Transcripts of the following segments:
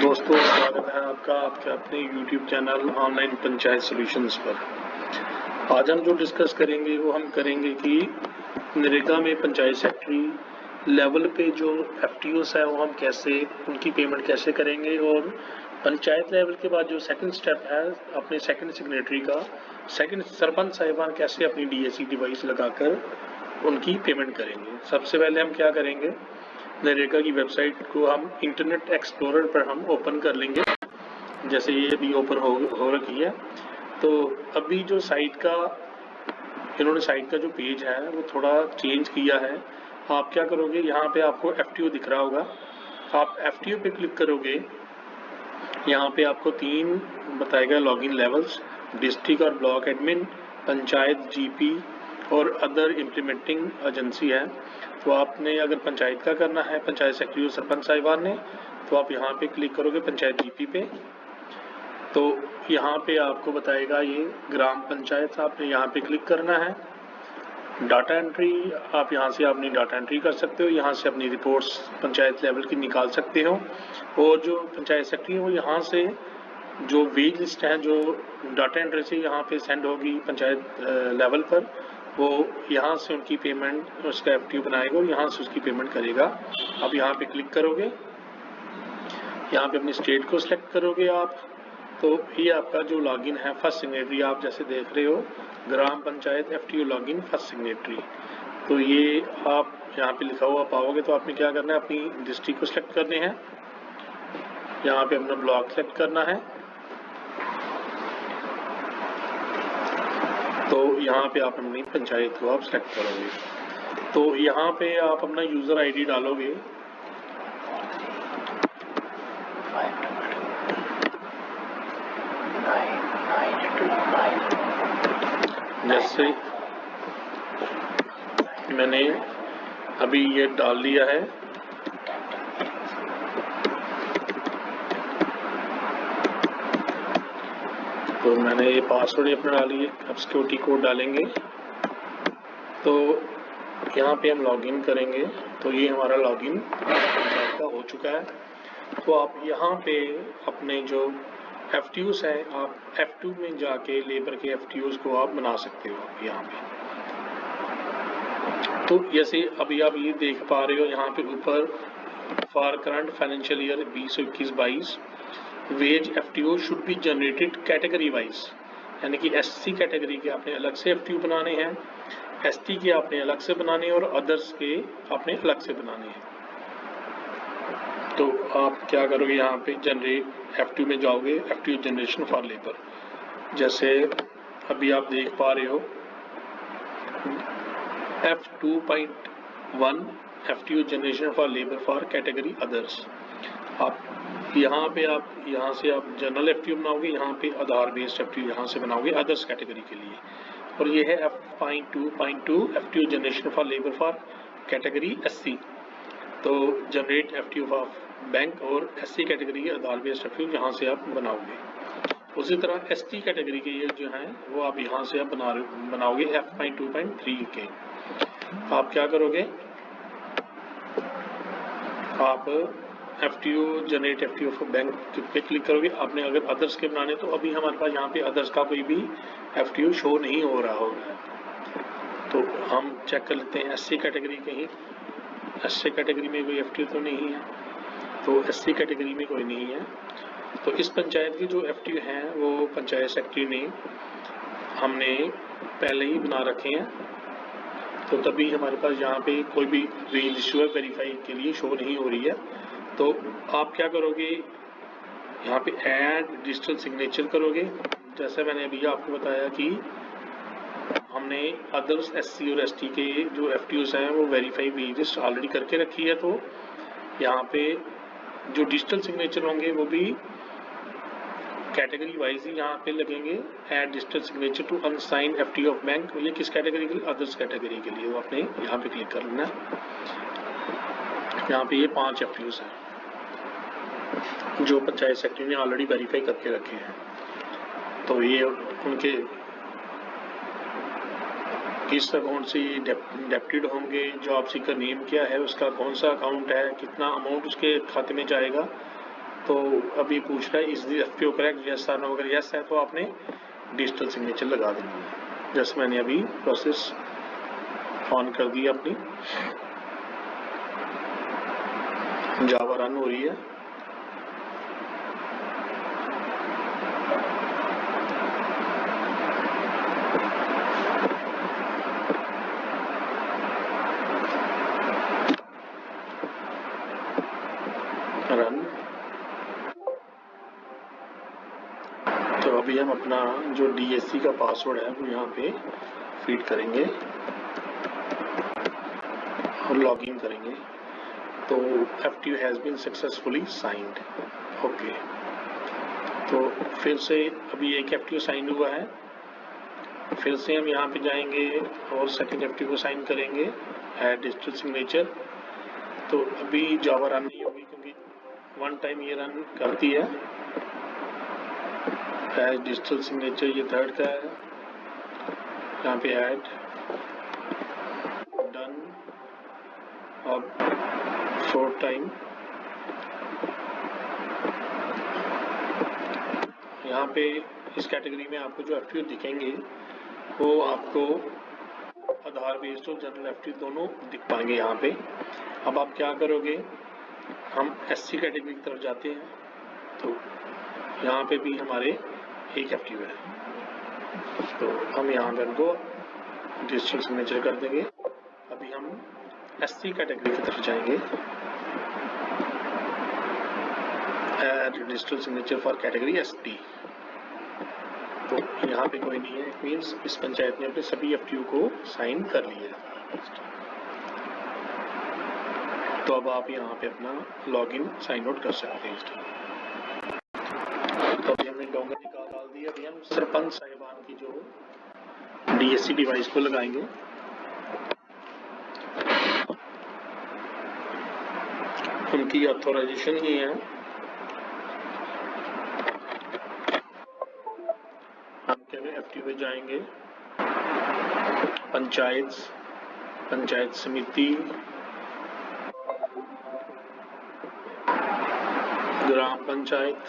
दोस्तों, स्वागत है आपका आपके अपने YouTube channel online panchayat solutions पर। आज हम जो डिस्कस करेंगे वो हम करेंगे कि नरेगा में पंचायत सेक्रेटरी लेवल पे जो FTOs है वो हम कैसे उनकी पेमेंट कैसे करेंगे, और पंचायत लेवल के बाद जो सेकंड स्टेप है अपने सेकंड सिग्नेटरी का, सेकंड सरपंच साहिबान कैसे अपनी DAC डिवाइस लगाकर उनकी पेमेंट करेंगे। सबसे पहले हम क्या करेंगे, नरेगा की वेबसाइट को हम इंटरनेट एक्सप्लोरर पर हम ओपन कर लेंगे। जैसे ये भी ओपन हो रखी है, तो अभी जो इन्होंने साइट का जो पेज है वो थोड़ा चेंज किया है। आप क्या करोगे, यहाँ पे आपको FTO दिख रहा होगा, आप FTO पे क्लिक करोगे। यहाँ पे आपको 3 बताएगा लॉगिन लेवल्स, डिस्ट्रिक्ट और ब्लॉक एडमिन, पंचायत GP और अदर इम्प्लीमेंटिंग एजेंसी है। तो आपने अगर पंचायत का करना है, पंचायत सेक्रेटरी और सरपंच साहिबान ने, तो आप यहाँ पे क्लिक करोगे पंचायत GP पे। तो यहाँ पे आपको बताएगा ये ग्राम पंचायत, आपने यहाँ पे क्लिक करना है। डाटा एंट्री, आप यहाँ से अपनी डाटा एंट्री कर सकते हो, यहाँ से अपनी रिपोर्ट्स पंचायत लेवल की निकाल सकते हो। और जो पंचायत सेक्रेटरी है वो यहाँ से जो वेज लिस्ट है जो डाटा एंट्री से यहाँ पे सेंड होगी पंचायत लेवल पर, वो यहाँ से उनकी पेमेंट उसका FTO बनाएगा और यहाँ से उसकी पेमेंट करेगा। अब यहाँ पे क्लिक करोगे, यहाँ पे अपनी स्टेट को सिलेक्ट करोगे आप, तो ये आपका जो लॉगिन है फर्स्ट सिग्नेटरी, आप जैसे देख रहे हो gram panchayat FTO login first signatory. तो ये आप यहाँ पे लिखा हुआ पाओगे। तो आपने क्या करना है, अपनी डिस्ट्रिक्ट को सिलेक्ट करने हैं, यहाँ पे अपना ब्लॉक सेलेक्ट करना है। तो यहाँ पे आप अपनी पंचायत को आप सेलेक्ट करोगे। तो यहाँ पे आप अपना यूज़र ID डालोगे। जैसे मैंने अभी ये डाल दिया है, तो मैंने ये पासवर्ड अपना डाली है। अब सिक्योरिटी कोड डालेंगे, तो यहाँ पे हम लॉगिन करेंगे। तो ये हमारा लॉगिन का हो चुका है। तो आप यहाँ पे अपने जो FTOs हैं, आप F2 में जाके लेबर के FTOs को आप बना सकते हो यहाँ पे। तो जैसे अभी आप ये देख पा रहे हो, यहाँ पे ऊपर for current financial year 2021-22 wage FTO should be generated category wise, यानी कि SC कैटेगरी के आपने अलग से FTO बनाने हैं, ST के आपने अलग से बनाने हैं, और अदर्स के आपने अलग से बनाने हैं। तो आप क्या करोगे, यहाँ पे जनरेट FTO में जाओगे, FTO जनरेशन फॉर लेबर। जैसे अभी आप देख पा रहे हो F2.1 FTO generation for labour for category others. आप यहाँ से आप जनरल FTO बनाओगे, यहाँ पे आधार बेस्ड FTO यहाँ से बनाओगे अदर्स कैटेगरी के लिए। और ये है F.2.2 FTO generation for labour for category SC। तो जनरेट FTO फॉर बैंक और SC कैटेगरी के आधार बेस्ड FTO यहाँ से आप बनाओगे। उसी तरह ST कैटेगरी के ये जो हैं वो आप यहाँ से आप बनाओगे F.2.3 के। आप क्या करोगे, आप FTO generate FTO for bank पे क्लिक करोगे। आपने अगर अदर्स के बनाने, तो अभी हमारे पास यहाँ पे अदर्स का कोई भी FTO शो नहीं हो रहा होगा। तो हम चेक कर लेते हैं SC कैटेगरी के ही, SC कैटेगरी में कोई FTO तो नहीं है, तो SC कैटेगरी में कोई नहीं है। तो इस पंचायत की जो FTO हैं वो पंचायत सेक्रेटरी ने हमने पहले ही बना रखे हैं, तो तभी हमारे पास यहाँ पे कोई भी वेज इशू वेरीफाई के लिए शो नहीं हो रही है। तो आप क्या करोगे, यहाँ पे ऐड डिजिटल सिग्नेचर करोगे। जैसे मैंने अभी आपको बताया कि हमने अदर्स SC और ST के जो FTOs हैं वो वेरीफाई वेज लिस्ट ऑलरेडी करके रखी है। तो यहाँ पे जो डिजिटल सिग्नेचर होंगे वो भी कैटेगरी वाइज ही यहाँ पे लगेंगे। Add digital signature to unsign FTO of bank, ये किस कैटेगरी के लिए, अदर्स कैटेगरी के लिए। वो आपने यहाँ पे क्लिक कर लेना है। यहाँ पे ये 5 FTOs हैं जो पंचायत सेक्रेटरी ने ऑलरेडी वेरीफाई करके रखे हैं। तो ये उनके किस अकाउंट से डेप्टेड होंगे, जॉब सीकर नेम क्या है, उसका कौन सा अकाउंट है, कितना अमाउंट उसके खाते में जाएगा, तो अभी पूछ रहा है is the FTO correct, yes और नो। अगर यस है तो आपने डिजिटल सिग्नेचर लगा देनी है। जैसे मैंने अभी प्रोसेस ऑन कर दी अपनी, जावा रन हो रही है। रन। तो अभी हम अपना जो डीएससी का पासवर्ड है वो यहाँ पे फीड करेंगे और लॉगिन करेंगे। तो FTO has been successfully signed. Okay, तो फिर से अभी एक FTO साइन हुआ है, फिर से हम यहाँ पे जाएंगे और सेकंड FTO को साइन करेंगे, ऐड डिजिटल सिग्नेचर। तो अभी जावा रन नहीं होगी क्योंकि वन टाइम ये रन करती है। ऐड डिजिटल सिग्नेचर ये थर्ड का है, यहाँ पे ऐड डन। अब फोर्थ टाइम यहाँ पे इस कैटेगरी में आपको जो FTO दिखेंगे वो आपको आधार बेस्ड और जनरल FTO दोनों दिख पाएंगे यहाँ पे। अब आप क्या करोगे, हम SC कैटेगरी की तरफ जाते हैं। तो यहाँ पे भी हमारे एक FTO है, तो हम यहाँ पे उनको डिजिटल सिग्नेचर कर देंगे। अभी हम SC कैटेगरी की तरफ जाएंगे, add digital signature for category ST। तो यहाँ पे कोई नहीं है, मीन्स इस पंचायत ने अपने सभी FTO को साइन कर लिया है। तो अब आप यहाँ पे अपना लॉगिन साइन आउट कर सकते हैं। तो अभी हमने डोंगर डाल दिया। अभी हम सरपंच साहिबान की जो DSC डिवाइस को लगाएंगे। उनकी ऑथोराइजेशन ही है। हम क्या FTO पे जाएंगे, panchayat samiti, gram panchayat,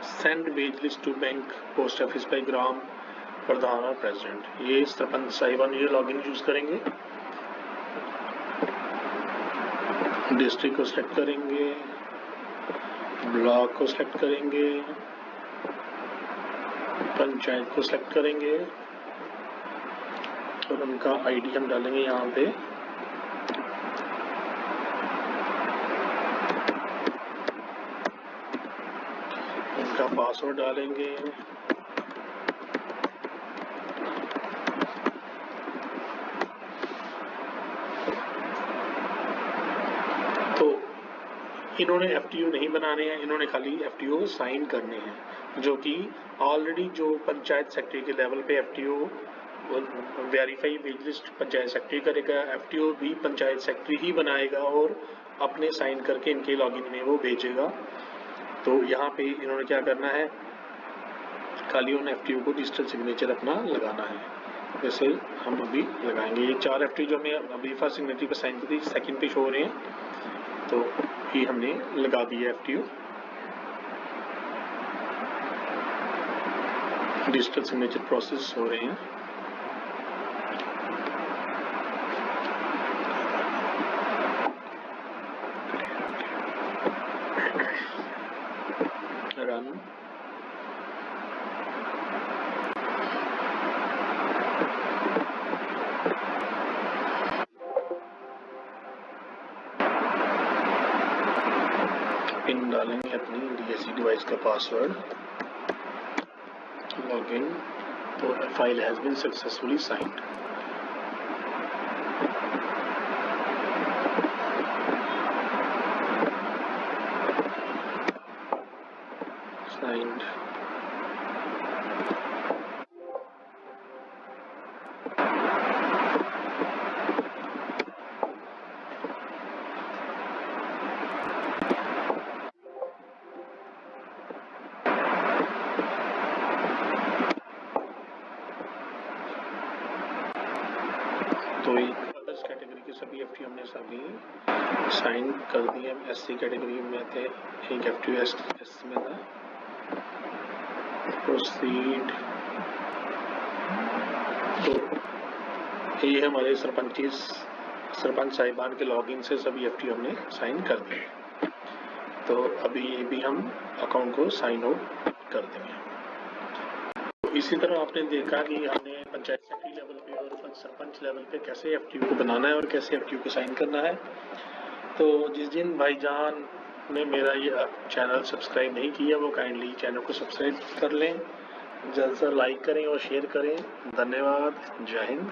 send wage list to bank post office by gram pradhan और प्रेसिडेंट। ये सरपंच साहिबान ये लॉगिन यूज करेंगे। डिस्ट्रिक्ट को सेलेक्ट करेंगे, ब्लॉक को सेलेक्ट करेंगे, पंचायत को सेलेक्ट करेंगे और उनका आईडी हम डालेंगे यहाँ पे। उनका पासवर्ड डालेंगे। तो इन्होंने FTO नहीं बनाने हैं, इन्होंने खाली FTO साइन करने हैं, जो कि ऑलरेडी जो पंचायत सेक्रेटरी के लेवल पे FTO verify wage list panchayat secretary करेगा, FTO भी पंचायत सेक्रेटरी ही बनाएगा और अपने साइन करके इनके लॉगिन में वो भेजेगा। तो यहाँ पे इन्होंने क्या करना है, खाली उन FTO को डिजिटल सिग्नेचर अपना लगाना है। जैसे हम अभी लगाएंगे ये 4 FTO जो हमें अभी फर्स्ट सिग्नेचर पर साइन की थी, सेकंड पे शो हो रहे हैं। तो ये हमने लगा दी है FTO, डिजिटल सिग्नेचर प्रोसेस हो रहे हैं। रन। पिन डालेंगे अपनी DSC डिवाइस का पासवर्ड, लॉगिन। तो file has been successfully signed. Signed. तो अदर्स कैटेगरी के सभी FTO हमने सभी साइन कर दिए। SC कैटेगरी में थे, एक FTO एस में था। प्रोसीड। तो ये हमारे सरपंच साहिबान के लॉगिन से सभी FTO हमने साइन कर दिए। तो अभी ये भी हम अकाउंट को साइन आउट कर देंगे। इसी तरह आपने देखा कि हमने पंचायत सेक्रेटरी लेवल पे और सरपंच लेवल पे कैसे FTO को बनाना है और कैसे FTO को साइन करना है। तो जिस दिन भाईजान ने मेरा ये चैनल सब्सक्राइब नहीं किया वो काइंडली चैनल को सब्सक्राइब कर लें, जल्द से लाइक करें और शेयर करें। धन्यवाद। जय हिंद।